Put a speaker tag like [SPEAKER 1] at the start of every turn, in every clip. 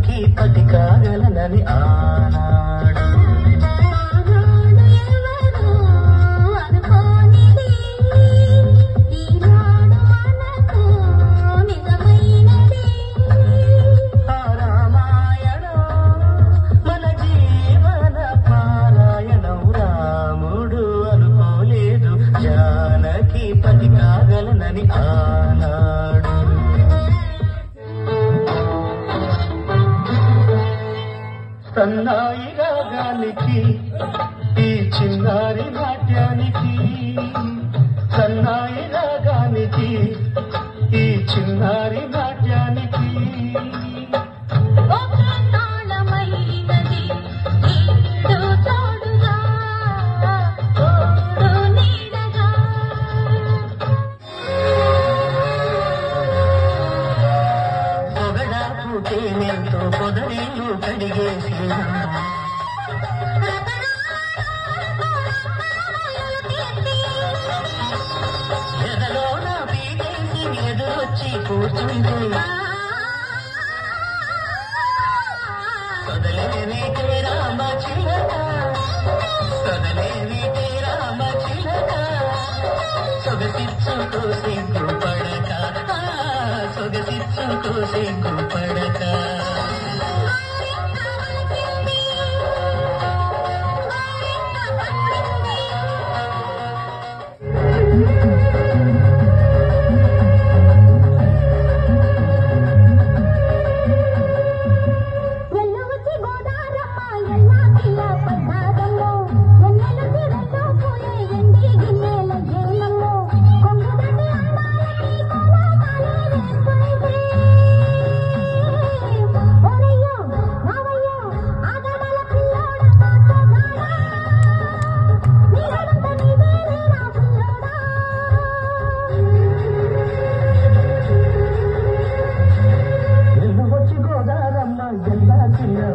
[SPEAKER 1] జానకి పతి కాగలనని ఆనాడు పతి కాగలనని ఆనాడు సన్నాయి రాగానికి ఈ చిన్నారి నాట్యానికి సన్నాయి రాగానికి ఈ చిన్నారి నాట్యానికి ఎంతో పొదరీలు కడిగేసి ఎదలో నా పీటేసి ఎదురొచ్చి కూర్చుంటే సొదలేవి రామ చిలక సొదలేవి రామ చిలక సొగసిచ్చుకో సిగ్గు పడక సొగసిచ్చుకో సిగ్గు పడక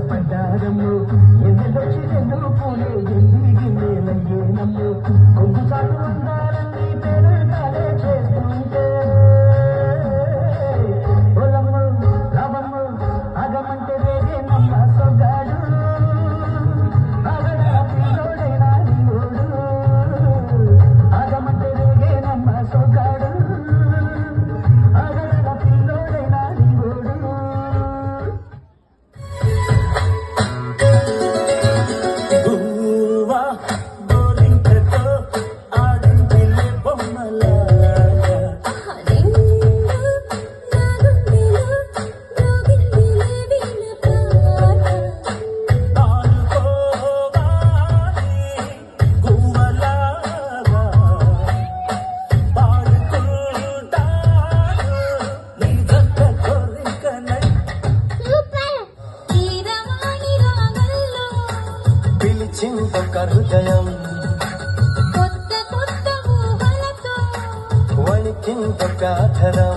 [SPEAKER 1] పడ్డారమ్ము ఎన్నెలొచ్చి రెండు పూలే ఎన్ని గిన్నెలయ్యేనమ్ము కొంగు చాటు అందాలన్నీ పేరుతాలే చేస్తుంటే పొలము లాభము ఆగమంటే రేగే నమ్మ సొగాడు ఆగడైనా నీడు ఆగమంటే రేగే నమ్మ సొగాడు ఆగడైనా నీడు పిలిచిందొక హృదయం కొత్త కొత్త ఊహలతో వణికిందొక ధరం